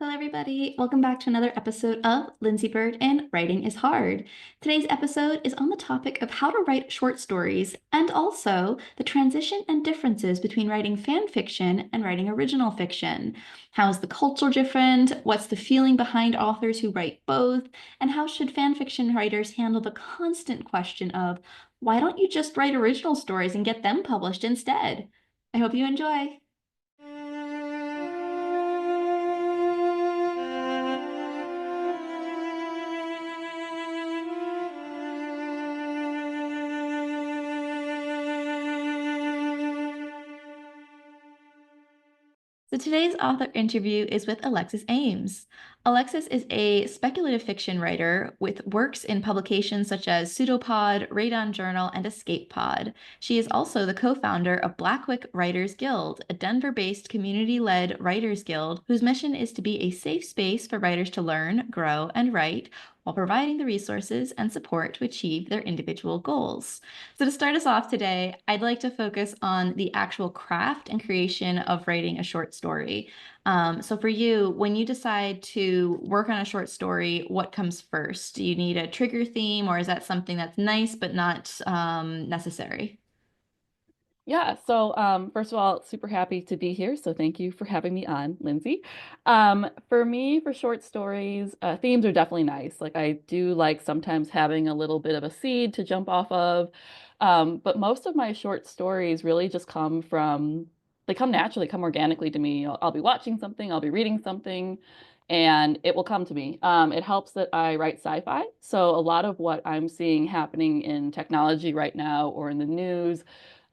Hello, everybody. Welcome back to another episode of Lindsey, Byrd, and Writing is Hard. Today's episode is on the topic of how to write short stories and also the transition and differences between writing fan fiction and writing original fiction. How is the culture different? What's the feeling behind authors who write both? And how should fan fiction writers handle the constant question of why don't you just write original stories and get them published instead? I hope you enjoy. So today's author interview is with Alexis Ames. Alexis is a speculative fiction writer with works in publications such as Pseudopod, Radon Journal, and Escape Pod. She is also the co-founder of Blackwick Writers Guild, a Denver-based community-led writers guild whose mission is to be a safe space for writers to learn, grow, and write while providing the resources and support to achieve their individual goals. So to start us off today, I'd like to focus on the actual craft and creation of writing a short story. So for you, when you decide to work on a short story, what comes first? Do you need a trigger theme, or is that something that's nice but not necessary? Yeah, so first of all, super happy to be here. So thank you for having me on, Lindsay. For me, for short stories, themes are definitely nice. Like I do like sometimes having a little bit of a seed to jump off of. But most of my short stories really just they come naturally, come organically to me. I'll be watching something, I'll be reading something, and it will come to me. It helps that I write sci-fi. So a lot of what I'm seeing happening in technology right now or in the news,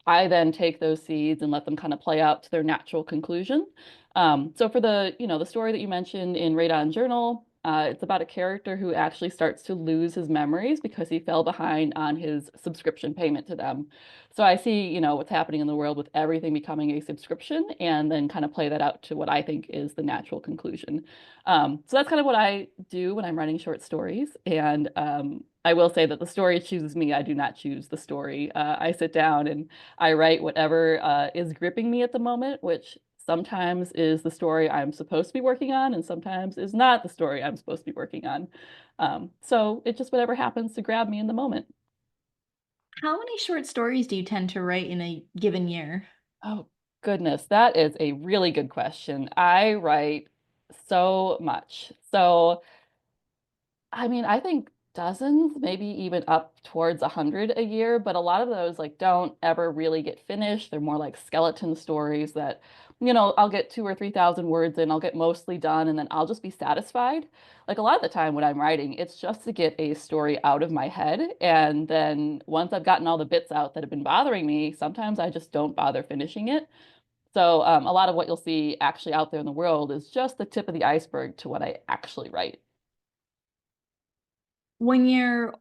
I then take those seeds and let them kind of play out to their natural conclusion. So for the story that you mentioned in Radon Journal, it's about a character who actually starts to lose his memories because he fell behind on his subscription payment to them. So I see, what's happening in the world with everything becoming a subscription and then kind of play that out to what I think is the natural conclusion. So that's kind of what I do when I'm writing short stories. And I will say that the story chooses me. I do not choose the story. I sit down and I write whatever is gripping me at the moment, which sometimes is the story I'm supposed to be working on, and sometimes is not the story I'm supposed to be working on. So it's just whatever happens to grab me in the moment. How many short stories do you tend to write in a given year? Oh, goodness, that is a really good question. I write so much. So I mean, I think dozens, maybe even up towards 100 a year, but a lot of those like don't ever really get finished. They're more like skeleton stories that, I'll get 2 or 3,000 words in, I'll get mostly done, and then I'll just be satisfied. Like a lot of the time when I'm writing, it's just to get a story out of my head. And then once I've gotten all the bits out that have been bothering me, sometimes I just don't bother finishing it. So a lot of what you'll see actually out there in the world is just the tip of the iceberg to what I actually write. When you're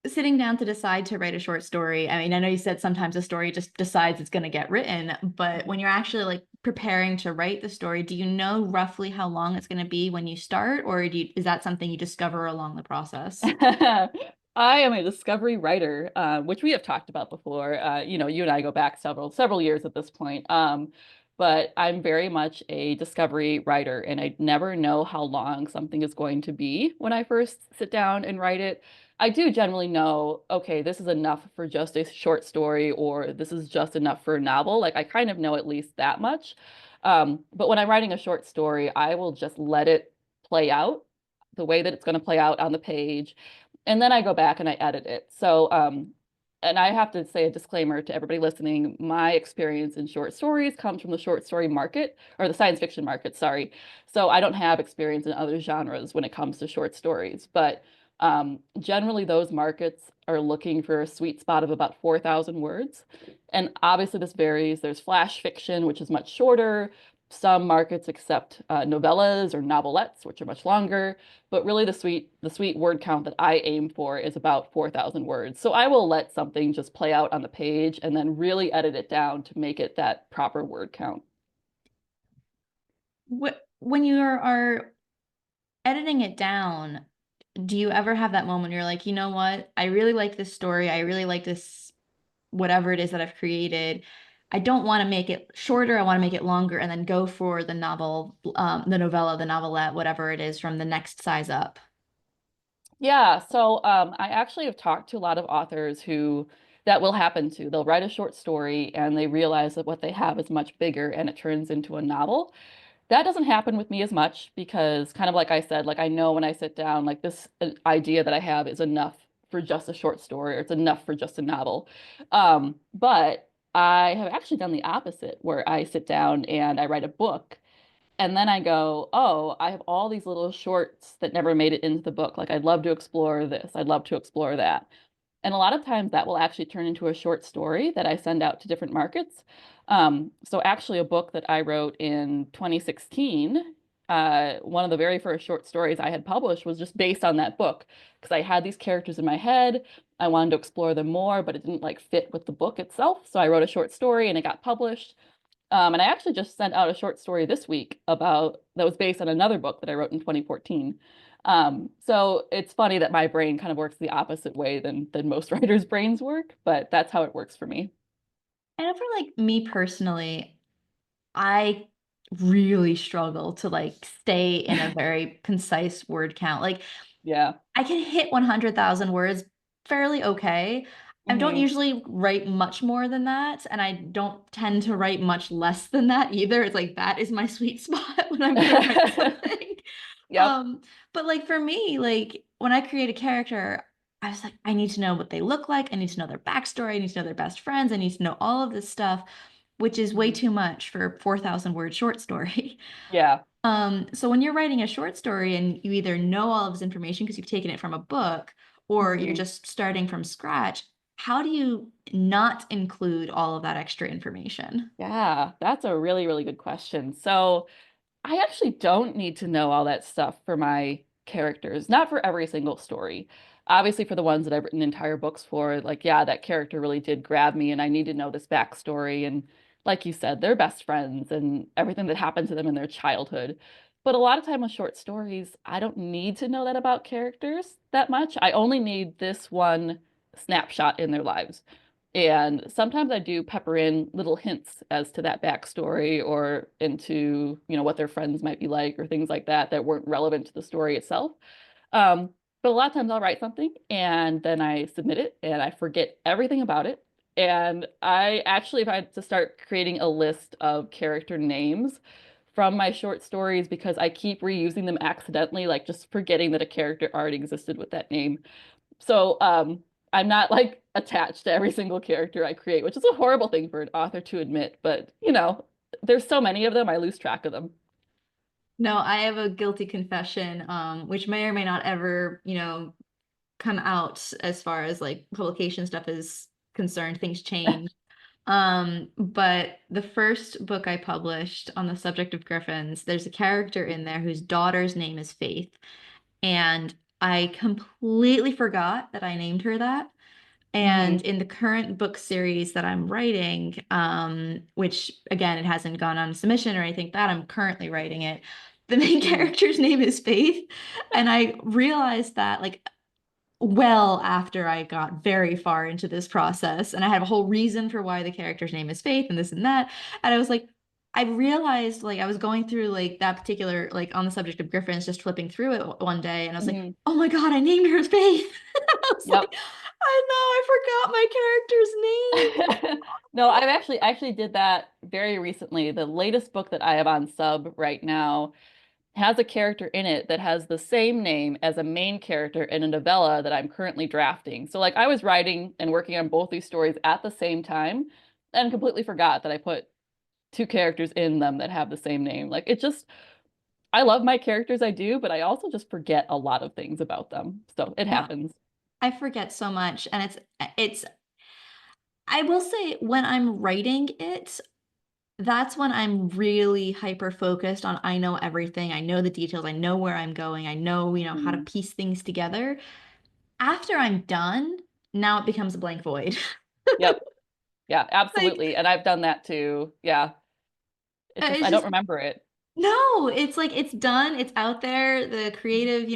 sitting down to decide to write a short story, I mean, I know you said sometimes a story just decides it's going to get written, but when you're actually like preparing to write the story, do you know roughly how long it's going to be when you start, or is that something you discover along the process? I am a discovery writer, which we have talked about before. You and I go back several years at this point. But I'm very much a discovery writer, and I never know how long something is going to be when I first sit down and write it. I do generally know, okay, this is enough for just a short story, or this is just enough for a novel. Like I kind of know at least that much. But when I'm writing a short story, I will just let it play out the way that it's going to play out on the page, and then I go back and I edit it. And I have to say a disclaimer to everybody listening. My experience in short stories comes from the short story market or the science fiction market, sorry. So I don't have experience in other genres when it comes to short stories, but generally those markets are looking for a sweet spot of about 4,000 words. And obviously this varies. There's flash fiction, which is much shorter. Some markets accept novellas or novelettes, which are much longer. But really the sweet word count that I aim for is about 4,000 words. So I will let something just play out on the page and then really edit it down to make it that proper word count. When you are editing it down, do you ever have that moment where you're like, you know what? I really like this story. I really like this, whatever it is that I've created. I don't want to make it shorter. I want to make it longer and then go for the novel, the novella, the novelette, whatever it is from the next size up. Yeah, so I actually have talked to a lot of authors who that will happen to. They'll write a short story and they realize that what they have is much bigger and it turns into a novel. That doesn't happen with me as much because kind of like I said, like I know when I sit down, like this idea that I have is enough for just a short story or it's enough for just a novel. But I have actually done the opposite where I sit down and I write a book and then I go, oh, I have all these little shorts that never made it into the book. Like I'd love to explore this. I'd love to explore that. And a lot of times that will actually turn into a short story that I send out to different markets. So actually a book that I wrote in 2016, one of the very first short stories I had published was just based on that book because I had these characters in my head. I wanted to explore them more, but it didn't like fit with the book itself. So I wrote a short story and it got published. And I actually just sent out a short story this week about that was based on another book that I wrote in 2014. So it's funny that my brain kind of works the opposite way than most writers' brains work, but that's how it works for me. And for like me personally, I really struggle to like stay in a very concise word count. Like Yeah. I can hit 100,000 words fairly okay. I don't Hmm. usually write much more than that, and I don't tend to write much less than that either. It's like that is my sweet spot when I'm gonna write something. Yep. Um, but like for me, like when I create a character, I was like, I need to know what they look like. I need to know their backstory. I need to know their best friends. I need to know all of this stuff, which is way Mhm. too much for a 4,000 word short story. Yeah. So when you're writing a short story and you either know all of this information because you've taken it from a book or you're Hmm. just starting from scratch, how do you not include all of that extra information? Yeah, that's a really, really good question. So I actually don't need to know all that stuff for my characters, not for every single story. Obviously, for the ones that I've written entire books for, like, yeah, that character really did grab me, and I need to know this backstory. And like you said, they're best friends and everything that happened to them in their childhood. But a lot of time with short stories, I don't need to know that about characters that much. I only need this one snapshot in their lives. And sometimes I do pepper in little hints as to that backstory or into, what their friends might be like or things like that that weren't relevant to the story itself. Um, but a lot of times I'll write something and then I submit it and I forget everything about it. And I actually have had to start creating a list of character names from my short stories because I keep reusing them accidentally, like just forgetting that a character already existed with that name. So I'm not like attached to every single character I create, which is a horrible thing for an author to admit, but there's so many of them, I lose track of them. No, I have a guilty confession, which may or may not ever, come out as far as like publication stuff is concerned. Things change. But the first book I published on the subject of Griffons, there's a character in there whose daughter's name is Faith. And I completely forgot that I named her that. And Hmm. in the current book series that I'm writing, which again, it hasn't gone on submission or anything like that, I'm currently writing it. The main Hmm. character's name is Faith. And I realized that like well after I got very far into this process. And I have a whole reason for why the character's name is Faith and this and that. And I was like, I realized like I was going through like that particular, like on the subject of Griffins, just flipping through it one day. And I was like, Hmm. oh my God, I named her Faith. I was like, Yep. I know, I forgot my character's name. No, I've actually did that very recently. The latest book that I have on sub right now has a character in it that has the same name as a main character in a novella that I'm currently drafting. So like I was writing and working on both these stories at the same time and completely forgot that I put two characters in them that have the same name. Like it just I love my characters, I do, but I also just forget a lot of things about them. So it Yeah, happens. I forget so much. And it's, I will say when I'm writing it, that's when I'm really hyper focused on I know everything. I know the details. I know where I'm going. I know, how to Mhm. piece things together. After I'm done, now it becomes a blank void. Yep. Yeah, Like absolutely. And I've done that too. Yeah. It just it's I don't just remember it. No, it's like it's done, it's out there. The creative,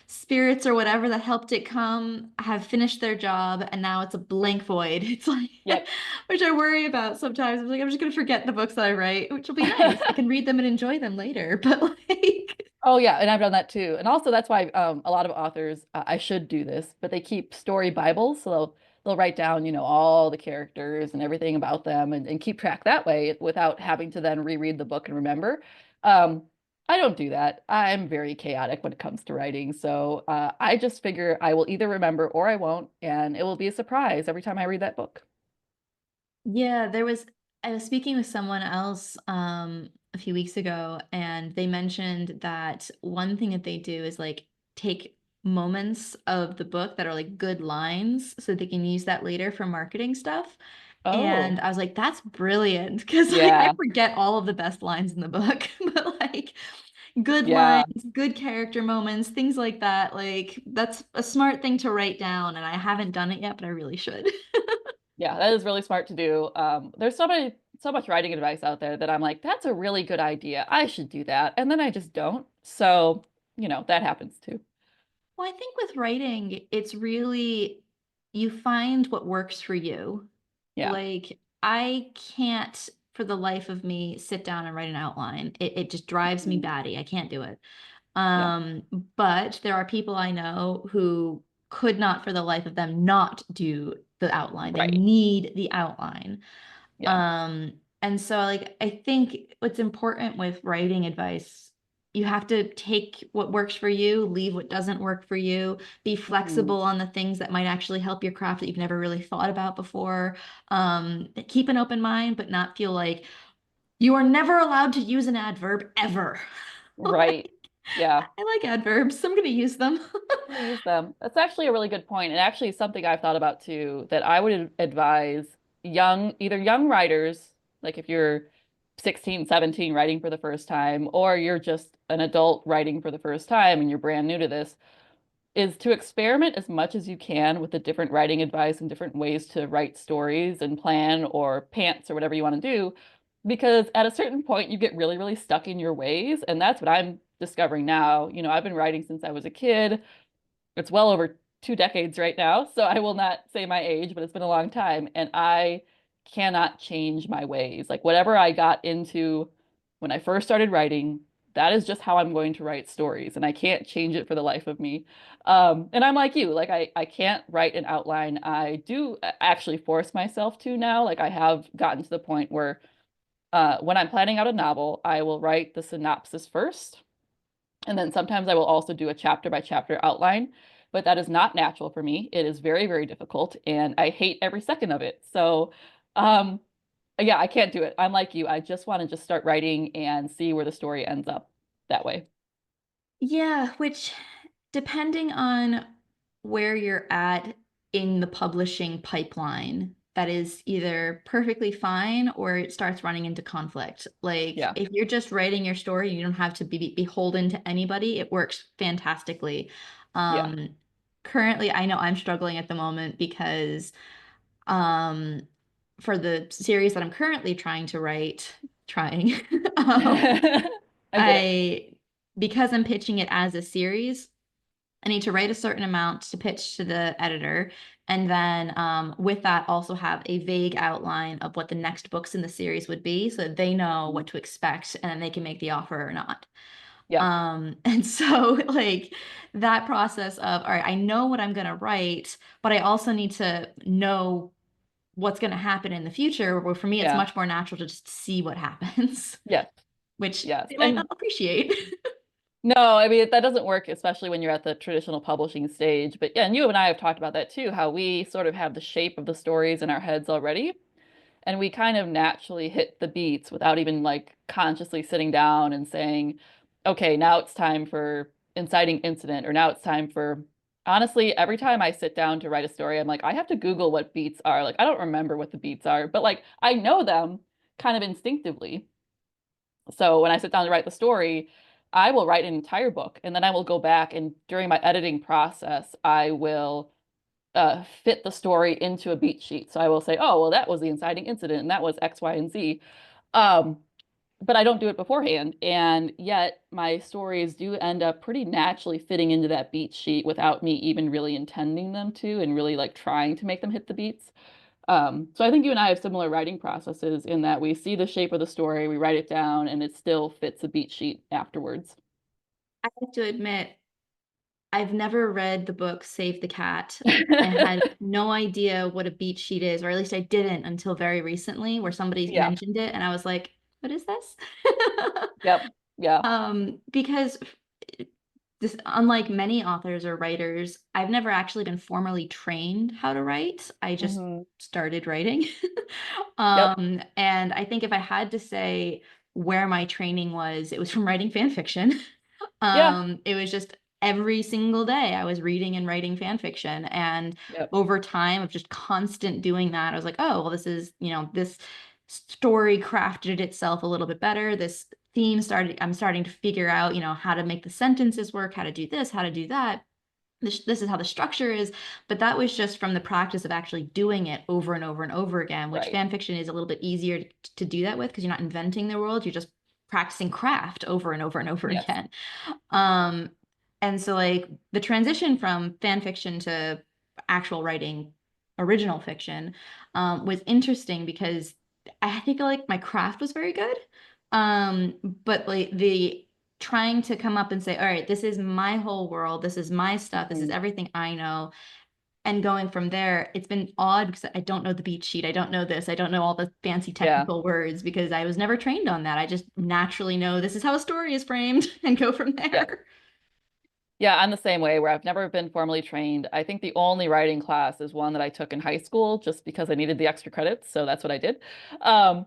spirits or whatever that helped it come have finished their job, and now it's a blank void. It's like, Yep. which I worry about sometimes. I'm like, I'm just gonna forget the books that I write, which will be nice. I can read them and enjoy them later. But like, Oh yeah, and I've done that too. And also that's why a lot of authors I should do this, but they keep story Bibles, so they'll write down, all the characters and everything about them and keep track that way without having to then reread the book and remember. Um, I don't do that. I'm very chaotic when it comes to writing, so I just figure I will either remember or I won't, and it will be a surprise every time I read that book. yeah, I was speaking with someone else a few weeks ago, and they mentioned that one thing that they do is like take moments of the book that are like good lines so they can use that later for marketing stuff. And Oh, I was like, that's brilliant because like I yeah, forget all of the best lines in the book, but like good lines, yeah. good character moments, things like that. Like that's a smart thing to write down, and I haven't done it yet, but I really should. Yeah, that is really smart to do. There's so much writing advice out there that I'm like, that's a really good idea. I should do that. And then I just don't. So, that happens too. Well, I think with writing, it's really you find what works for you. Yeah. Like, I can't for the life of me sit down and write an outline. It just drives me Mhm. batty. I can't do it. Yeah. Um, but there are people I know who could not for the life of them not do the outline. They Right. need the outline. Yeah. And so like I think what's important with writing advice, you have to take what works for you, leave what doesn't work for you, be Mhm. flexible on the things that might actually help your craft that you've never really thought about before. Keep an open mind, but not feel like you are never allowed to use an adverb ever. Right. Yeah. I like adverbs, so I'm gonna use them. I use them. That's actually a really good point, and actually something I've thought about too, that I would advise either young writers, like if you're 16, 17 writing for the first time, or you're just an adult writing for the first time and you're brand new to this, is to experiment as much as you can with the different writing advice and different ways to write stories and plan or pants or whatever you want to do. Because at a certain point, you get really, really stuck in your ways. And that's what I'm discovering now. I've been writing since I was a kid. It's well over 2 decades right now, so I will not say my age, but it's been a long time, and I cannot change my ways. Like whatever I got into when I first started writing, that is just how I'm going to write stories, and I can't change it for the life of me. And I'm like you, like I can't write an outline. I do actually force myself to now. Like I have gotten to the point where when I'm planning out a novel, I will write the synopsis first. And then sometimes I will also do a chapter by chapter outline, but that is not natural for me. It is very, very difficult, and I hate every second of it. So, um, yeah, I can't do it. I'm like you. I just want to just start writing and see where the story ends up that way. Yeah, which depending on where you're at in the publishing pipeline, that is either perfectly fine or it starts running into conflict. Like Yeah. if you're just writing your story, you don't have to be beholden to anybody, it works fantastically. Yeah. Um, Currently, I know I'm struggling at the moment because um, for the series that I'm currently trying to write, trying, um, I get it. I because I'm pitching it as a series, I need to write a certain amount to pitch to the editor, and then with that also have a vague outline of what the next books in the series would be, so that they know what Mhm. to expect, and then they can make the offer or not. Yeah. And so like that process of, all right, I know what I'm gonna write, but I also need to know what's gonna happen in the future. Where for me, it's Yeah. much more natural to just see what happens, Yes. which Yes. they might not And appreciate. no, I mean, that doesn't work, especially when you're at the traditional publishing stage. But yeah, and you and I have talked about that too, how we sort of have the shape of the stories in our heads already. And we kind of naturally hit the beats without even like consciously sitting down and saying, okay, now it's time for inciting incident, or now it's time for. Honestly, every time I sit down to write a story, I'm like, I have to Google what beats are. Like, I don't remember what the beats are, but like, I know them kind of instinctively. So when I sit down to write the story, I will write an entire book and then I will go back and during my editing process, I will fit the story into a beat sheet. So I will say, oh, well, that was the inciting incident and that was X, Y, and Z. Um, but I don't do it beforehand. And yet my stories do end up pretty naturally fitting into that beat sheet without me even really intending them to and really like trying to make them hit the beats. So I think you and I have similar writing processes in that we see the shape of the story, we write it down, and it still fits a beat sheet afterwards. I have to admit, I've never read the book Save the Cat. I had no idea what a beat sheet is, or at least I didn't until very recently, where somebody Yeah. mentioned it, and I was like, "What is this?" Yep. Yeah. Because this, unlike many authors or writers, I've never actually been formally trained how to write. I just Hmm. started writing. Yep. And I think if I had to say where my training was, it was from writing fan fiction. Yeah. It was just every single day I was reading and writing fan fiction. And Yep. over time of just constant doing that, I was like, oh, well, this is, this story crafted itself a little bit better. This theme started, I'm starting to figure out, how to make the sentences work, how to do this, how to do that. This is how the structure is, but that was just from the practice of actually doing it over and over and over again, which Right. fan fiction is a little bit easier to do that with because you're not inventing the world, you're just practicing craft over and over and over Yes. again. Um, and so like the transition from fan fiction to actual writing original fiction was interesting because I think like my craft was very good. But like the trying to come up and say, all right, this is my whole world, this is my stuff, this is Hmm. everything I know. And going from there, it's been odd because I don't know the beat sheet. I don't know this. I don't know all the fancy Yeah. technical words because I was never trained on that. I just naturally know this is how a story is framed and go from Yeah. there. Yeah, I'm the same way where I've never been formally trained. I think the only writing class is one that I took in high school just because I needed the extra credits, so that's what I did. Um,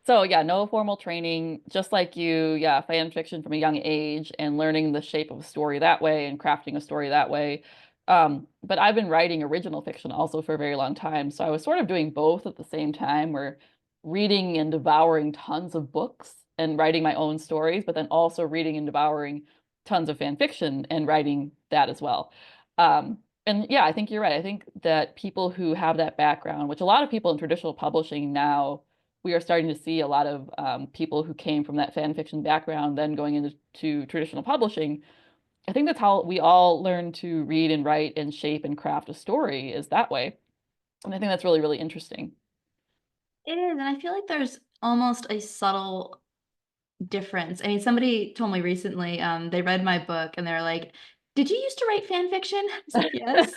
so yeah, no formal training, just like you, yeah, fan fiction from a young age and learning the shape of a story that way and crafting a story that way. But I've been writing original fiction also for a very long time, so I was sort of doing both at the same time, where reading and devouring tons of books and writing my own stories, but then also reading and devouring tons of fan fiction and writing that as well. And yeah, I think you're right. I think that people who have that background, which a lot of people in traditional publishing now, we are starting to see a lot of people who came from that fan fiction background, then going into traditional publishing. I think that's how we all learn to read and write and shape and craft a story is that way. And I think that's really, really interesting. It is, and I feel like there's almost a subtle difference. I mean, somebody told me recently, they read my book and they're like, "Did you used to write fan fiction?" I was like, "Yes."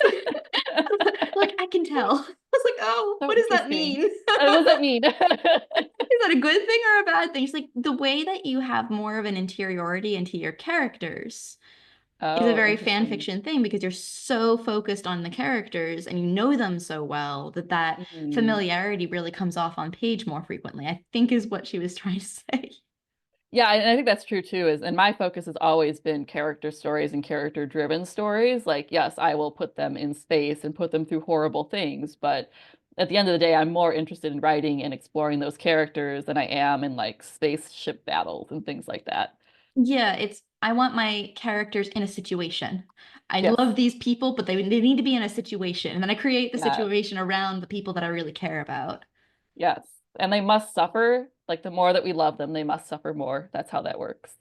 Like, I can tell. I was like, "Oh, So what does that interesting. mean?" What does that mean? Is that a good thing or a bad thing? She's like, the way that you have more of an interiority into your characters is a Oh, very fan interesting. fiction thing because you're so focused on the characters and you know them so well that Mhm. familiarity really comes off on page more frequently, I think is what she was trying to say. Yeah, and I think that's true too, and my focus has always been character stories and character driven stories. Like, yes, I will put them in space and put them through horrible things, but at the end of the day, I'm more interested in writing and exploring those characters than I am in like spaceship battles and things like that. Yeah, it's I want my characters in a situation. I love Yes. these people, but they need to be in a situation. And then I create the Yeah. situation around the people that I really care about. Yes. And they must suffer. Like the more that we love them, they must suffer more. That's how that works.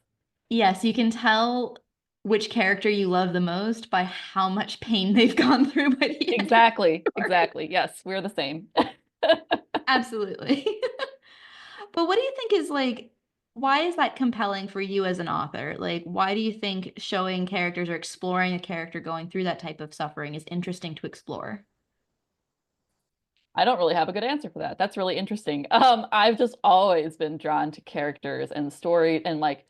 Yes, you can tell which character you love the most by how much pain they've gone through by the end of Exactly. the story. Exactly. Yes, we're the same. Absolutely. But what do you think is like, why is that compelling for you as an author? Like, why do you think showing characters or exploring a character going through that type of suffering is interesting to explore? I don't really have a good answer for that. That's really interesting. I've just always been drawn to characters and story and like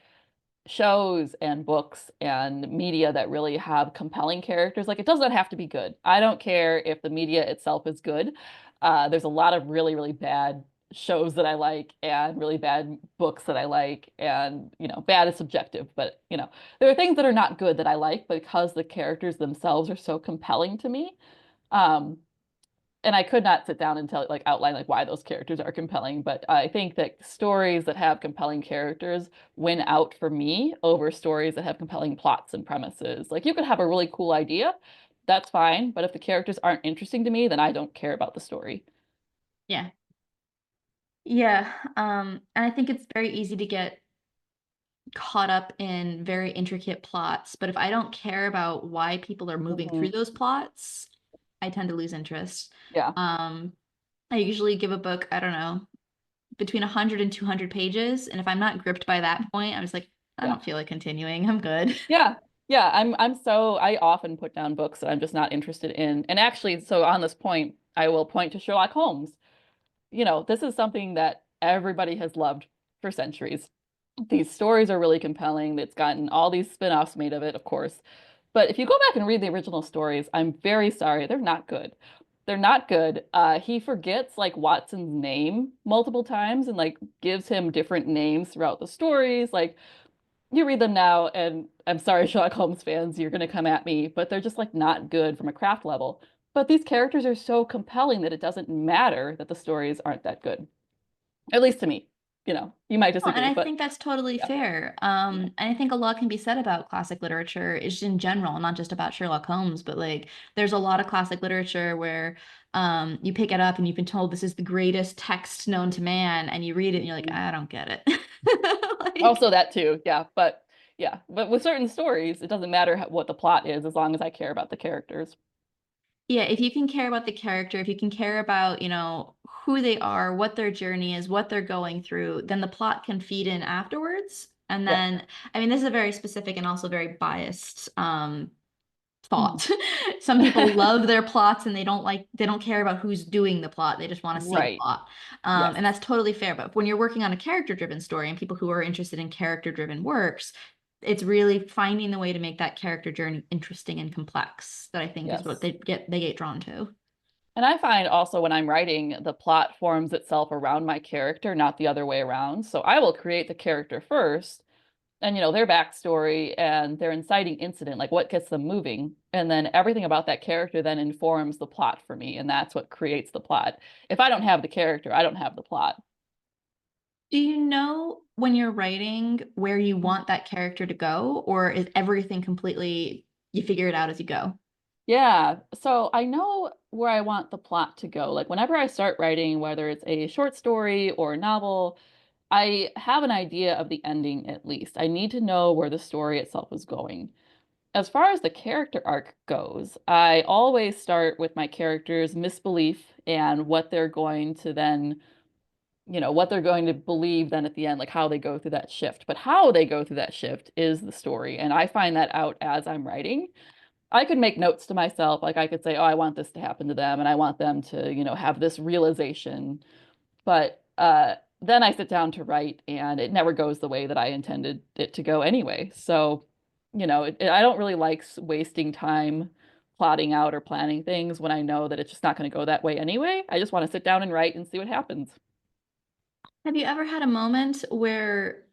shows and books and media that really have compelling characters. Like it doesn't have to be good. I don't care if the media itself is good. There's a lot of really, really bad shows that I like and really bad books that I like. And, bad is subjective, but, there are things that are not good that I like because the characters themselves are so compelling to me. Um, and I could not sit down and tell like outline like why those characters are compelling, but I think that stories that have compelling characters win out for me over stories that have compelling plots and premises. Like you could have a really cool idea, that's fine, but if the characters aren't interesting to me, then I don't care about the story. Yeah. Yeah, and I think it's very easy to get caught up in very intricate plots, but if I don't care about why people are moving through Mhm. those plots, I tend to lose interest. Yeah. Um, I usually give a book, I don't know, between 100 and 200 pages, and if I'm not gripped by that point, I'm just like, I Yeah. don't feel like continuing. I'm good. Yeah. Yeah. I often put down books that I'm just not interested in. And actually, so on this point, I will point to Sherlock Holmes. This is something that everybody has loved for centuries. These stories are really compelling. It's gotten all these spin-offs made of it, of course. But if you go back and read the original stories, I'm very sorry, they're not good. They're not good. He forgets like Watson's name multiple times and like gives him different names throughout the stories. Like you read them now, and I'm sorry, Sherlock Holmes fans, you're gonna come at me, but they're just like not good from a craft level. But these characters are so compelling that it doesn't matter that the stories aren't that good. At least to me. You might Oh, and disagree, I but think that's totally yeah, fair. yeah. And I think a lot can be said about classic literature, is in general, not just about Sherlock Holmes, but like there's a lot of classic literature where you pick it up and you've been told this is the greatest text known to man, and you read it and you're like, Mhm. I don't get it. Like, Also that too, yeah. But with certain stories, it doesn't matter what the plot is as long as I care about the characters. yeah, if you can care about the character, if you can care about, who they are, what their journey is, what they're going through, then the plot can feed in afterwards. And Yep. then, I mean, this is a very specific and also very biased Mm. thought. Some people love their plots and they don't care about who's doing the plot. They just want to see the Right. plot. Yes. And that's totally fair. But when you're working on a character-driven story and people who are interested in character-driven works, it's really finding the way to make that character journey interesting and complex that I think is what Yes. they get drawn to. And I find also when I'm writing, the plot forms itself around my character, not the other way around. So I will create the character first and their backstory and their inciting incident, like what gets them moving. And then everything about that character then informs the plot for me. And that's what creates the plot. If I don't have the character, I don't have the plot. Do you know when you're writing where you want that character to go, or is everything completely you figure it out as you go? Yeah, so I know where I want the plot to go. Like whenever I start writing, whether it's a short story or a novel, I have an idea of the ending at least. I need to know where the story itself is going. As far as the character arc goes, I always start with my character's misbelief and what they're going to then, what they're going to believe then at the end, like how they go through that shift. But how they go through that shift is the story. And I find that out as I'm writing. I could make notes to myself, like I could say, oh, I want this to happen to them and I want them to, have this realization. But then I sit down to write and it never goes the way that I intended it to go anyway. So, I don't really like wasting time plotting out or planning things when I know that it's just not going to go that way anyway. I just want to sit down and write and see what happens. Have you ever had a moment where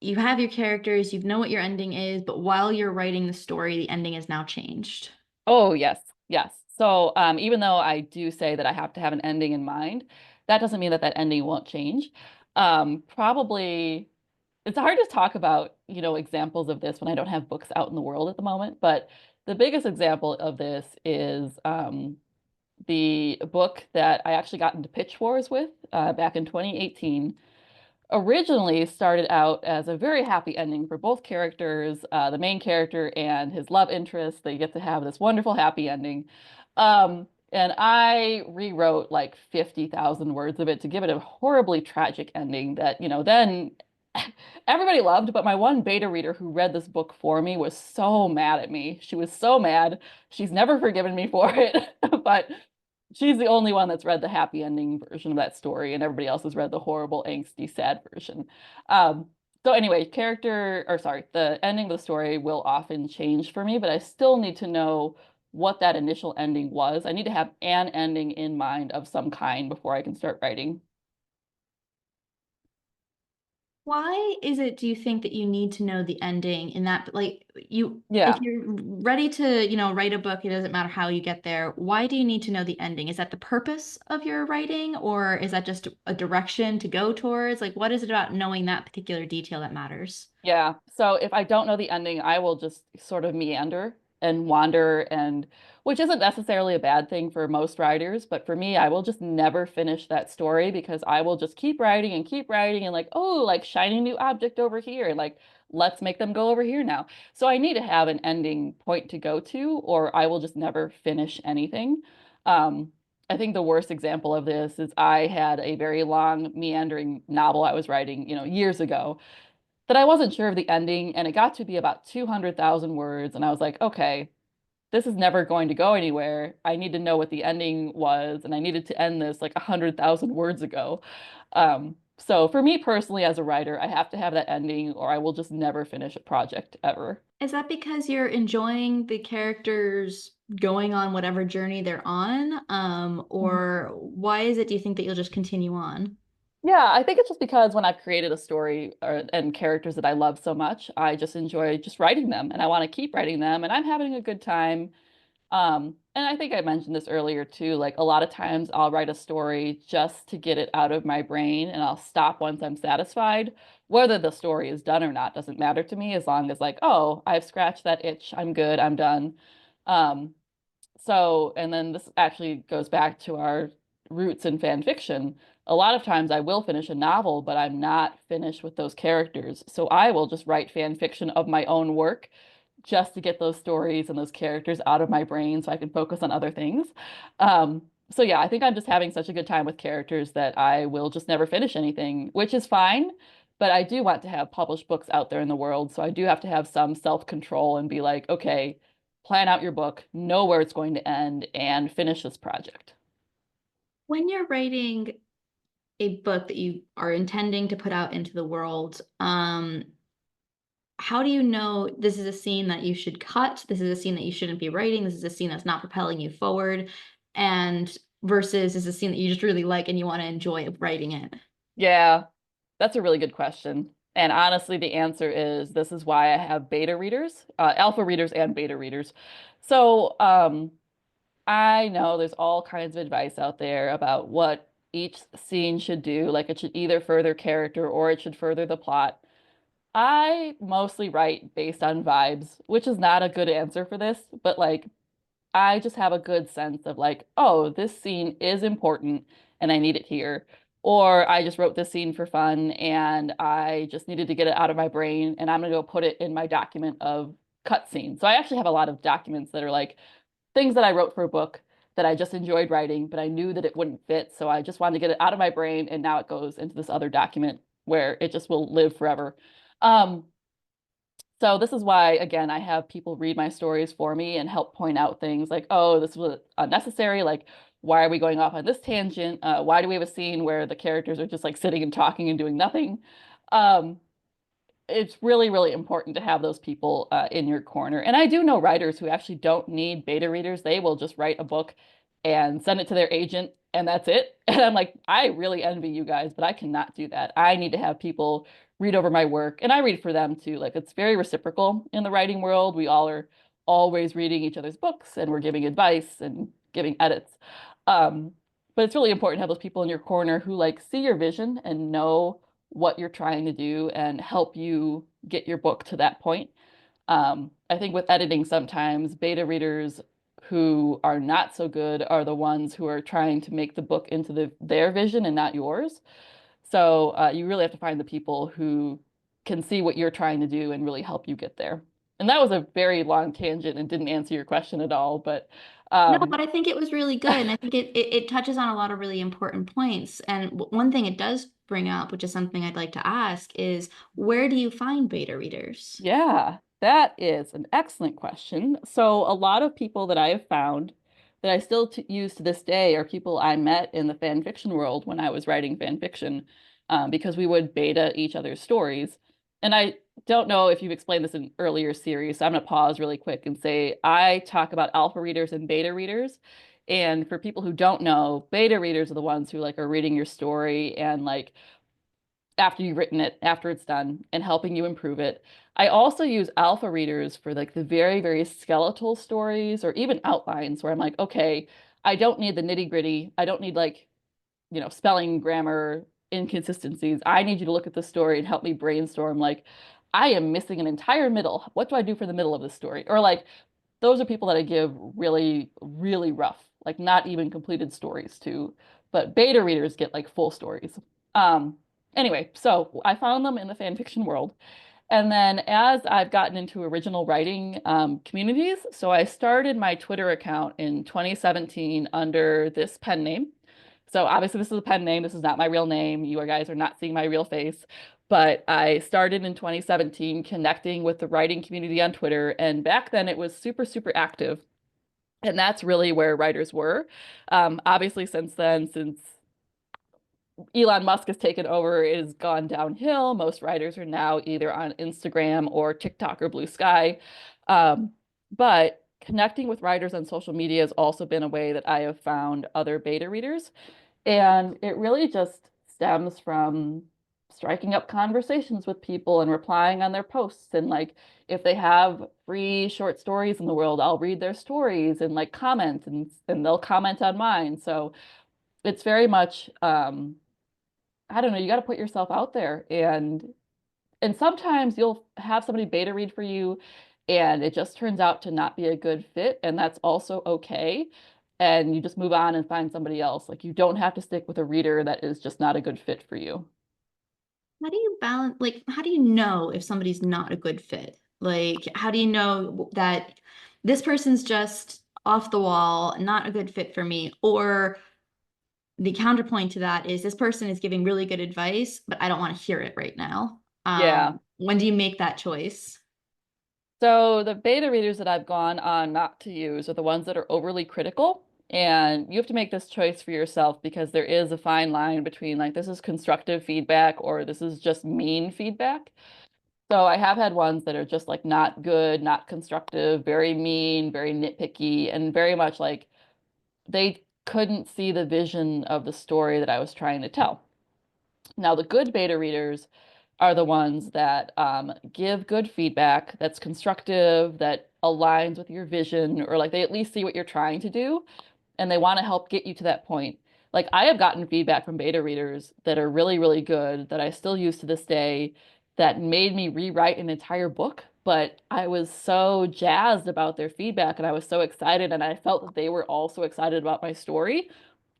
you have your characters, you know what your ending is, but while you're writing the story, the ending is now changed? Oh, yes, yes. So, even though I do say that I have to have an ending in mind, that doesn't mean that that ending won't change. Probably, it's hard to talk about, examples of this when I don't have books out in the world at the moment, but the biggest example of this is the book that I actually got into pitch wars with back in 2018 originally started out as a very happy ending for both characters, the main character and his love interest. They get to have this wonderful happy ending. And I rewrote like 50,000 words of it to give it a horribly tragic ending that, then everybody loved, but my one beta reader who read this book for me was so mad at me. She was so mad. She's never forgiven me for it. But she's the only one that's read the happy ending version of that story, and everybody else has read the horrible, angsty, sad version. So anyway, the ending of the story will often change for me, but I still need to know what that initial ending was. I need to have an ending in mind of some kind before I can start writing. Why is it, do you think that you need to know the ending in that, like if Yeah. you're ready to, write a book, it doesn't matter how you get there. Why do you need to know the ending? Is that the purpose of your writing, or is that just a direction to go towards? Like, what is it about knowing that particular detail that matters? Yeah. So if I don't know the ending, I will just sort of meander. and wander, and which isn't necessarily a bad thing for most writers, but for me, I will just never finish that story because I will just keep writing and like, oh, like shiny new object over here, like let's make them go over here now. So I need to have an ending point to go to, or I will just never finish anything. Um, I think the worst example of this is I had a very long, meandering novel I was writing, years ago that I wasn't sure of the ending, and it got to be about 200,000 words, and I was like, okay, this is never going to go anywhere. I need to know what the ending was, and I needed to end this like 100,000 words ago. So for me personally, as a writer, I have to have that ending, or I will just never finish a project ever. Is that because you're enjoying the characters going on whatever journey they're on? Or why is it, do you think that you'll just continue on? Yeah, I think it's just because when I've created a story and characters that I love so much, I just enjoy just writing them and I want to keep writing them and I'm having a good time. And I think I mentioned this earlier too, like a lot of times I'll write a story just to get it out of my brain and I'll stop once I'm satisfied. Whether the story is done or not doesn't matter to me as long as like, oh, I've scratched that itch, I'm good, I'm done. Um, and then this actually goes back to our roots in fan fiction. A lot of times I will finish a novel, but I'm not finished with those characters. So I will just write fan fiction of my own work just to get those stories and those characters out of my brain so I can focus on other things. So yeah, I think I'm just having such a good time with characters that I will just never finish anything, which is fine. But I do want to have published books out there in the world. So I do have to have some self-control and be like, okay, plan out your book, know where it's going to end, and finish this project. When you're writing a book that you are intending to put out into the world, how do you know this is a scene that you should cut? This is a scene that you shouldn't be writing. This is a scene that's not propelling you forward. And versus is a scene that you just really like and you want to enjoy writing it. Yeah, that's a really good question. And honestly, the answer is this is why I have beta readers, alpha readers and beta readers. So, I know there's all kinds of advice out there about what each scene should do. Like it should either further character or it should further the plot. I mostly write based on vibes, which is not a good answer for this, but like I just have a good sense of like, oh, this scene is important and I need it here. Or I just wrote this scene for fun and I just needed to get it out of my brain and I'm gonna go put it in my document of cut scenes. So I actually have a lot of documents that are like things that I wrote for a book that I just enjoyed writing, but I knew that it wouldn't fit. So I just wanted to get it out of my brain and now it goes into this other document where it just will live forever. Um, so this is why, again, I have people read my stories for me and help point out things like, oh, this was unnecessary. Like, why are we going off on this tangent? Why do we have a scene where the characters are just like sitting and talking and doing nothing? Um, it's really, really important to have those people in your corner. And I do know writers who actually don't need beta readers. They will just write a book and send it to their agent, and that's it. And I'm like, I really envy you guys, but I cannot do that. I need to have people read over my work, and I read for them too. Like it's very reciprocal in the writing world. We all are always reading each other's books, and we're giving advice and giving edits. Um, but it's really important to have those people in your corner who like see your vision and know what you're trying to do and help you get your book to that point. I think with editing, sometimes beta readers who are not so good are the ones who are trying to make the book into their vision and not yours. So you really have to find the people who can see what you're trying to do and really help you get there. And that was a very long tangent and didn't answer your question at all, but No, um, but I think it was really good. And I think it touches on a lot of really important points. And one thing it does bring up, which is something I'd like to ask, is where do you find beta readers? yeah, that is an excellent question. So, a lot of people that I have found that I still use to this day are people I met in the fan fiction world when I was writing fan fiction, because we would beta each other's stories. And I don't know if you've explained this in earlier series, so I'm going to pause really quick and say I talk about alpha readers and beta readers. And for people who don't know, beta readers are the ones who like are reading your story and like after you've written it, after it's done, and helping you improve it. I also use alpha readers for like the very, very skeletal stories or even outlines where I'm like, okay, I don't need the nitty gritty. I don't need like, spelling, grammar, inconsistencies. I need you to look at the story and help me brainstorm like, I am missing an entire middle. What do I do for the middle of this story? Or like, those are people that I give really, really rough, like not even completed stories to, but beta readers get like full stories. Um, anyway, so I found them in the fan fiction world. And then as I've gotten into original writing communities, so I started my Twitter account in 2017 under this pen name. So obviously this is a pen name. This is not my real name. You guys are not seeing my real face. But I started in 2017 connecting with the writing community on Twitter. And back then it was super, super active. And that's really where writers were. Obviously, since then, since Elon Musk has taken over, it has gone downhill. Most writers are now either on Instagram or TikTok or Blue Sky. Um, but connecting with writers on social media has also been a way that I have found other beta readers. And it really just stems from striking up conversations with people and replying on their posts. And like, if they have free short stories in the world, I'll read their stories and like comment and they'll comment on mine. So it's very much I don't know, you got to put yourself out there and sometimes you'll have somebody beta read for you and it just turns out to not be a good fit and that's also okay. And you just move on and find somebody else. Like you don't have to stick with a reader that is just not a good fit for you. How do you balance, like, how do you know if somebody's not a good fit? Like, how do you know that this person's just off the wall, not a good fit for me? Or the counterpoint to that is this person is giving really good advice, but I don't want to hear it right now. Yeah. When do you make that choice? So the beta readers that I've gone on not to use are the ones that are overly critical. And you have to make this choice for yourself because there is a fine line between like this is constructive feedback or this is just mean feedback. So I have had ones that are just like not good, not constructive, very mean, very nitpicky, and very much like they couldn't see the vision of the story that I was trying to tell. Now, the good beta readers are the ones that give good feedback that's constructive, that aligns with your vision, or like they at least see what you're trying to do and they want to help get you to that point. Like I have gotten feedback from beta readers that are really, really good that I still use to this day that made me rewrite an entire book. But I was so jazzed about their feedback and I was so excited and I felt that they were also excited about my story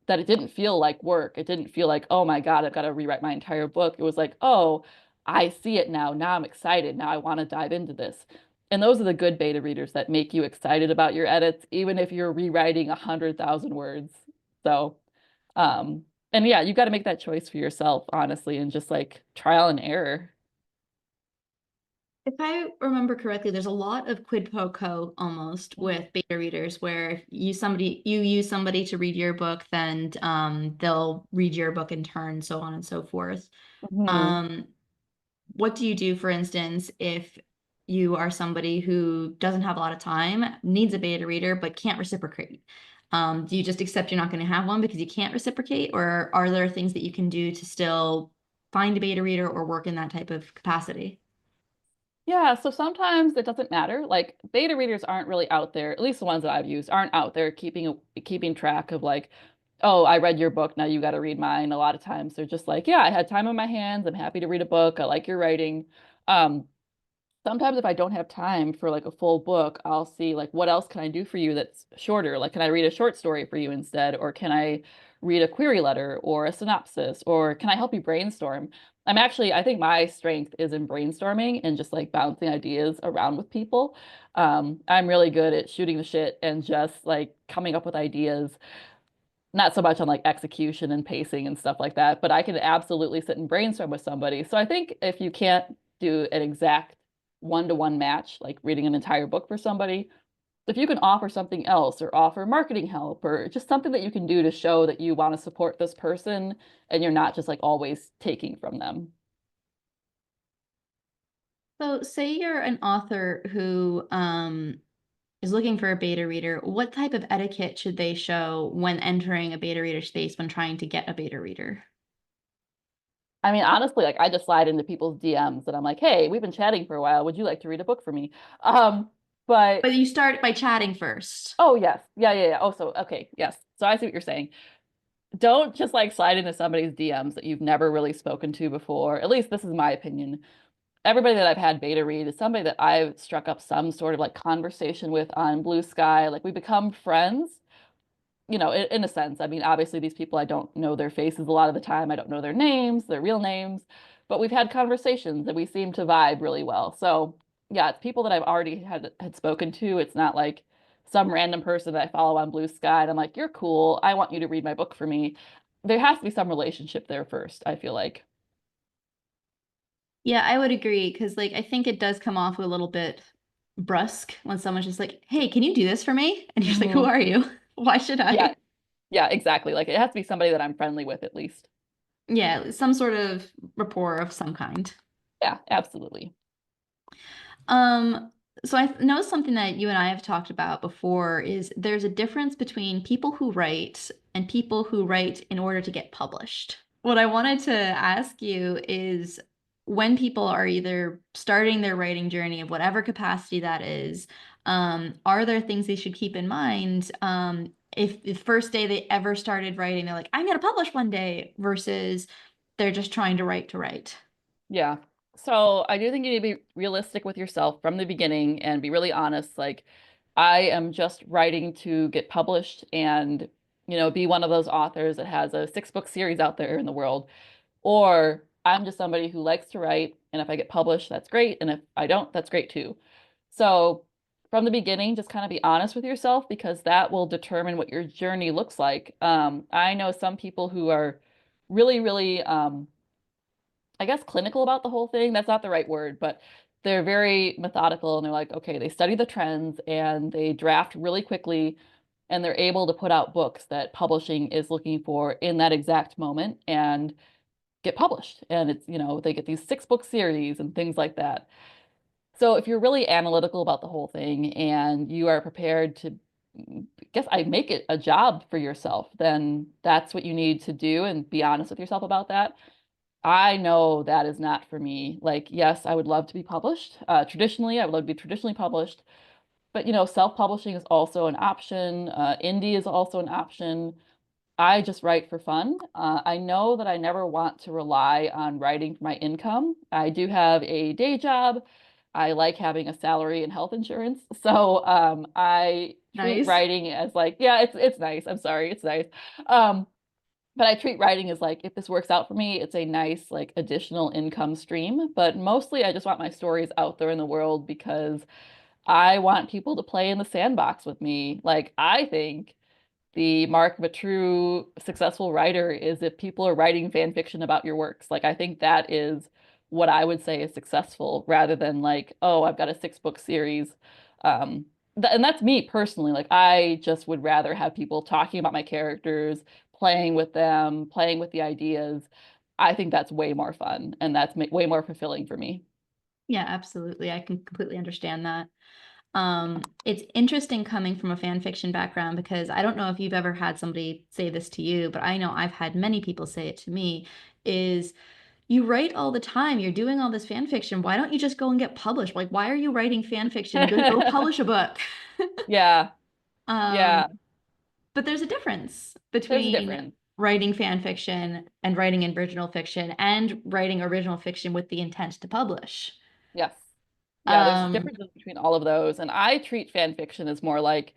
that it didn't feel like work. It didn't feel like, oh my God, I've got to rewrite my entire book. It was like, oh, I see it now. Now I'm excited. Now I want to dive into this. And those are the good beta readers that make you excited about your edits, even if you're rewriting 100,000 words. So, um, and yeah, you've got to make that choice for yourself, honestly, and just like trial and error. If I remember correctly, there's a lot of quid pro quo almost Mhm. with beta readers where if you use somebody to read your book, then they'll read your book in turn, so on and so forth. Mhm. Um, what do you do, for instance, if you are somebody who doesn't have a lot of time, needs a beta reader, but can't reciprocate? Do you just accept you're not going to have one because you can't reciprocate, or are there things that you can do to still find a beta reader or work in that type of capacity? Yeah, so sometimes it doesn't matter. Like beta readers aren't really out there, at least the ones that I've used aren't out there keeping track of like, oh, I read your book, now you got to read mine. A lot of times they're just like, yeah, I had time on my hands. I'm happy to read a book. I like your writing. Um, Sometimes if I don't have time for like a full book, I'll see like what else can I do for you that's shorter? Like can I read a short story for you instead? Or can I read a query letter or a synopsis? Or can I help you brainstorm? I think my strength is in brainstorming and just like bouncing ideas around with people. I'm really good at shooting the shit and just like coming up with ideas not so much on like execution and pacing and stuff like that, but I can absolutely sit and brainstorm with somebody. So I think if you can't do an exact one-to-one match, like reading an entire book for somebody, if you can offer something else or offer marketing help or just something that you can do to show that you want to support this person and you're not just like always taking from them. So, say you're an author who is looking for a beta reader. What type of etiquette should they show when entering a beta reader space when trying to get a beta reader? I mean, honestly, like I just slide into people's DMs and I'm like, hey, we've been chatting for a while. Would you like to read a book for me? But But you start by chatting first. oh yes. Yeah, yeah, yeah. Oh, so okay, yes. So I see what you're saying. Don't just like slide into somebody's DMs that you've never really spoken to before. At least this is my opinion. everybody that I've had beta read is somebody that I've struck up some sort of like conversation with on Blue Sky. Like we become friends, in a sense. I mean, obviously these people, I don't know their faces a lot of the time. I don't know their names, their real names, but we've had conversations and we seem to vibe really well. So yeah, it's people that I've already had spoken to. It's not like some random person that I follow on Blue Sky and I'm like, you're cool. I want you to read my book for me. There has to be some relationship there first, I feel like. Yeah, I would agree because like I think it does come off a little bit brusque when someone's just like, "Hey, can you do this for me?" And you're like, "Who Hmm. are you? Why should Yeah, I?" yeah, exactly. Like it has to be somebody that I'm friendly with at least. Yeah, some sort of rapport of some kind. Yeah, absolutely. Um, so I know something that you and I have talked about before is there's a difference between people who write and people who write in order to get published. What I wanted to ask you is when people are either starting their writing journey of whatever capacity that is, are there things they should keep in mind? If the first day they ever started writing, they're like, I'm gonna publish one day, versus they're just trying to write to write. Yeah. So I do think you need to be realistic with yourself from the beginning and be really honest. Like, I am just writing to get published and, be one of those authors that has a 6 book series out there in the world. Or I'm just somebody who likes to write. And if I get published, that's great. And if I don't, that's great too. So from the beginning, just kind of be honest with yourself because that will determine what your journey looks like. I know some people who are really, really, I guess clinical about the whole thing. That's not the right word, but they're very methodical and they're like, okay, they study the trends and they draft really quickly and they're able to put out books that publishing is looking for in that exact moment and get published. And it's, they get these 6 book series and things like that. So if you're really analytical about the whole thing and you are prepared to, I guess I make it a job for yourself, then that's what you need to do and be honest with yourself about that. I know that is not for me. Like, yes, I would love to be published. Traditionally, I would love to be traditionally published, but self-publishing is also an option. Indie is also an option. I just write for fun. I know that I never want to rely on writing for my income. I do have a day job. I like having a salary and health insurance. So I treat Nice. writing as like, yeah, it's nice. I'm sorry, it's nice. Um, but I treat writing as like, if this works out for me, it's a nice, like, additional income stream. But mostly, I just want my stories out there in the world because I want people to play in the sandbox with me. Like, I think the mark of a true successful writer is if people are writing fan fiction about your works. Like, I think that is what I would say is successful rather than like, oh, I've got a 6 book series. Um, and that's me personally. Like, I just would rather have people talking about my characters, playing with them, playing with the ideas. I think that's way more fun and that's way more fulfilling for me. Yeah, absolutely. I can completely understand that. It's interesting coming from a fan fiction background because I don't know if you've ever had somebody say this to you, but I know I've had many people say it to me, is you write all the time, you're doing all this fan fiction. Why don't you just go and get published? Like, why are you writing fan fiction? Go publish a book. Yeah, Um, yeah, but there's a difference there's a between difference. writing fan fiction and writing original fiction and writing original fiction with the intent to publish. Yes. Yeah, there's Um, differences between all of those. And I treat fan fiction as more like,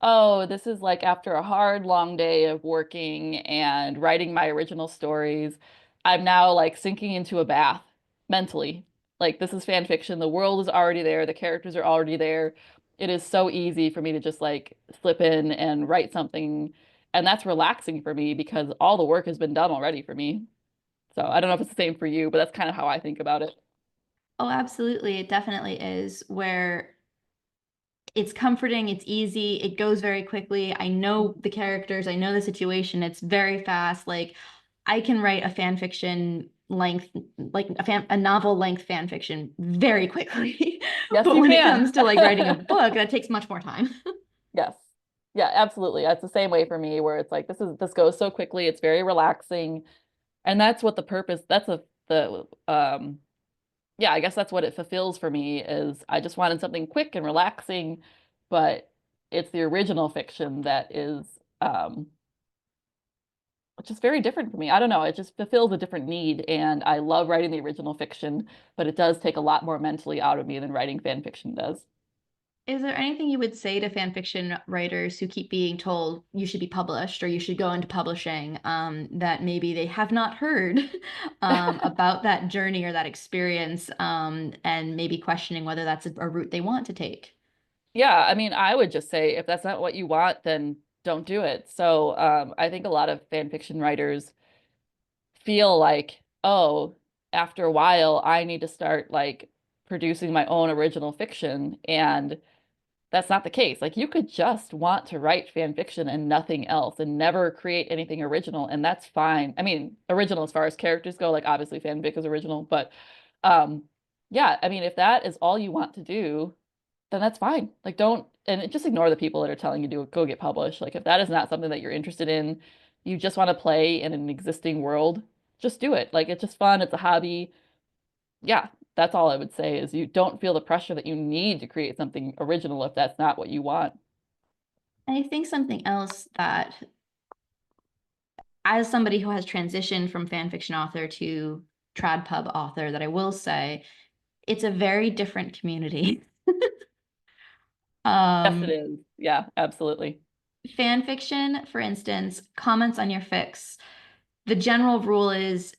oh, this is like after a hard, long day of working and writing my original stories. I'm now like sinking into a bath mentally. Like, this is fan fiction. The world is already there. The characters are already there. It is so easy for me to just like slip in and write something. And that's relaxing for me because all the work has been done already for me. So I don't know if it's the same for you, but that's kind of how I think about it. oh, absolutely. It definitely is where it's comforting, it's easy, it goes very quickly. I know the characters, I know the situation, it's very fast. Like I can write a fan fiction length, like a novel length fan fiction very quickly. Yes, But you when it can. comes to like writing a book, that takes much more time. Yes. Yeah, absolutely. That's the same way for me where it's like this goes so quickly, it's very relaxing. And that's what the purpose, that's the yeah, I guess that's what it fulfills for me is I just wanted something quick and relaxing, but it's the original fiction that is which is very different for me. I don't know, it just fulfills a different need, and I love writing the original fiction, but it does take a lot more mentally out of me than writing fan fiction does. Is there anything you would say to fan fiction writers who keep being told you should be published or you should go into publishing, that maybe they have not heard about that journey or that experience, and maybe questioning whether that's a route they want to take? Yeah, I mean, I would just say if that's not what you want, then don't do it. So, I think a lot of fan fiction writers feel like, oh, after a while, I need to start like producing my own original fiction. And that's not the case. Like, you could just want to write fan fiction and nothing else and never create anything original, and that's fine. I mean, original as far as characters go, like obviously fanfic is original, but um, yeah, I mean, if that is all you want to do, then that's fine. Like, don't, and just ignore the people that are telling you to go get published. Like, if that is not something that you're interested in, you just want to play in an existing world, just do it. Like, it's just fun. It's a hobby. Yeah, that's all I would say is you don't feel the pressure that you need to create something original if that's not what you want. I think something else that, as somebody who has transitioned from fan fiction author to trad pub author, that I will say it's a very different community. Yes, it Um, is. Yeah, absolutely. Fan fiction, for instance, comments on your fics. The general rule is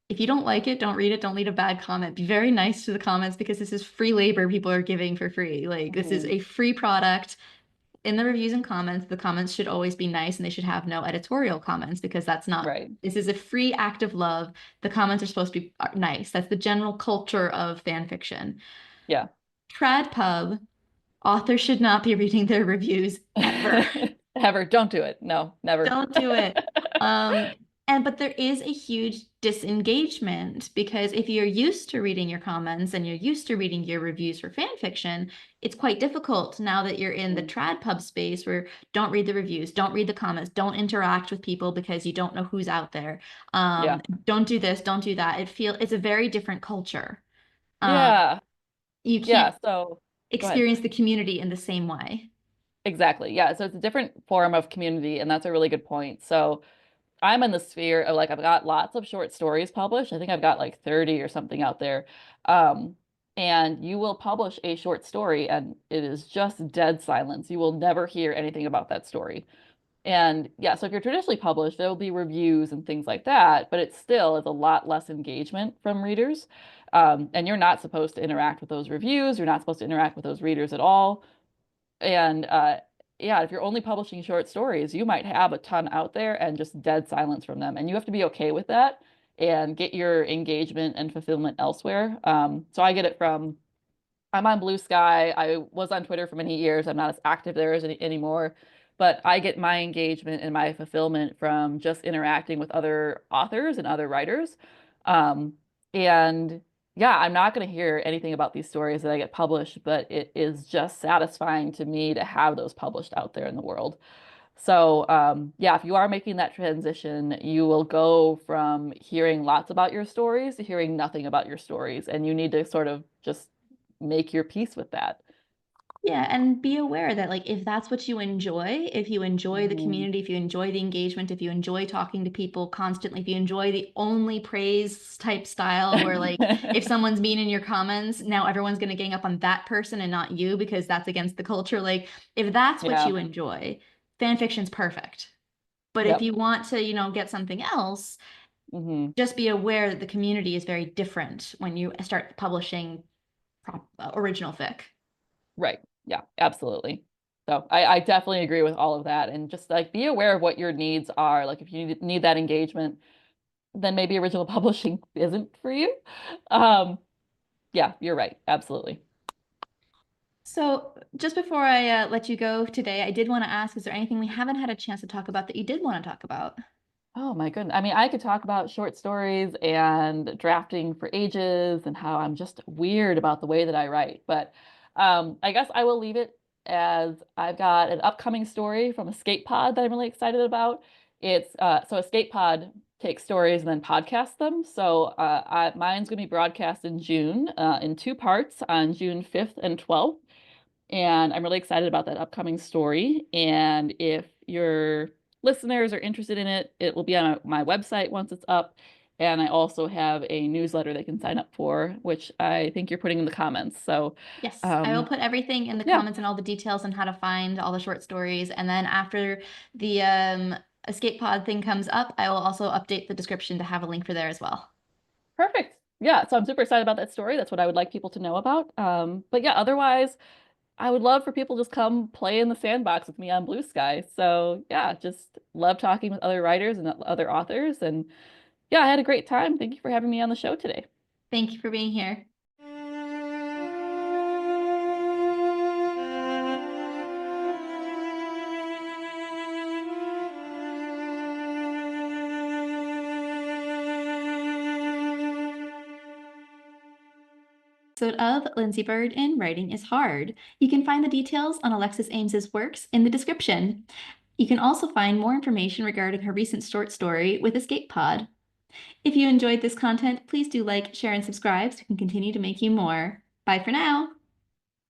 if you don't like it, don't read it, don't leave a bad comment. Be very nice to the comments because this is free labor people are giving for free. Like, this is Mhm. a free product. In the reviews and comments, the comments should always be nice and they should have no editorial comments because that's not, Right. this is a free act of love. The comments are supposed to be nice. That's the general culture of fan fiction. Yeah. Trad pub, authors should not be reading their reviews ever. Ever. Don't do it. No, never. Don't do it. Um, but there is a huge disengagement because if you're used to reading your comments and you're used to reading your reviews for fan fiction, it's quite difficult now that you're in the Mm. trad pub space where don't read the reviews, don't read the comments, don't interact with people because you don't know who's out there. Yeah. Don't do this, don't do that. It's a very different culture. Um, Yeah. you Yeah. can't So go ahead. experience the community in the same way. Exactly. Yeah. So it's a different form of community, and that's a really good point. So I'm in the sphere of like I've got lots of short stories published. I think I've got like 30 or something out there. Um, and you will publish a short story and it is just dead silence. You will never hear anything about that story. And yeah, so if you're traditionally published, there will be reviews and things like that, but it still is a lot less engagement from readers. And you're not supposed to interact with those reviews. You're not supposed to interact with those readers at all. And yeah, if you're only publishing short stories, you might have a ton out there and just dead silence from them. And you have to be okay with that and get your engagement and fulfillment elsewhere. So I get it from I'm on Blue Sky. I was on Twitter for many years. I'm not as active there as anymore, but I get my engagement and my fulfillment from just interacting with other authors and other writers. Um, and yeah, I'm not going to hear anything about these stories that I get published, but it is just satisfying to me to have those published out there in the world. So, yeah, if you are making that transition, you will go from hearing lots about your stories to hearing nothing about your stories. And you need to sort of just make your peace with that. Yeah, and be aware that like if that's what you enjoy, if you enjoy the Mhm. community, if you enjoy the engagement, if you enjoy talking to people constantly, if you enjoy the only praise type style where like if someone's mean in your comments, now everyone's gonna gang up on that person and not you because that's against the culture. Like if that's what Yeah. you enjoy, fan fiction's perfect. But if Yep. you want to, get something else, Hmm. just be aware that the community is very different when you start publishing original fic. Right. Yeah, absolutely. So I definitely agree with all of that. And just like be aware of what your needs are. Like if you need that engagement, then maybe original publishing isn't for you. Um, yeah, you're right. Absolutely. So, just before I let you go today, I did want to ask, is there anything we haven't had a chance to talk about that you did want to talk about? Oh my goodness. I mean, I could talk about short stories and drafting for ages and how I'm just weird about the way that I write. But I guess I will leave it as I've got an upcoming story from Escape Pod that I'm really excited about. It's so Escape Pod takes stories and then podcasts them. So mine's going to be broadcast in June in two parts on June 5th and 12th. And I'm really excited about that upcoming story. And if you're listeners are interested in it, it will be on my website once it's up. And I also have a newsletter they can sign up for, which I think you're putting in the comments. So, Yes, I will um, put everything in the yeah, comments and all the details on how to find all the short stories. And then after the escape pod thing comes up, I will also update the description to have a link for there as well. perfect. Yeah, so I'm super excited about that story. That's what I would like people to know about. But yeah, otherwise, I would love for people to just come play in the sandbox with me on Blue Sky. So yeah, just love talking with other writers and other authors. And yeah, I had a great time. Thank you for having me on the show today. Thank you for being here. Episode of Lindsey Byrd in Writing is Hard. You can find the details on Alexis Ames's works in the description. You can also find more information regarding her recent short story with Escape Pod. If you enjoyed this content, please do like, share, and subscribe so we can continue to make you more. Bye for now.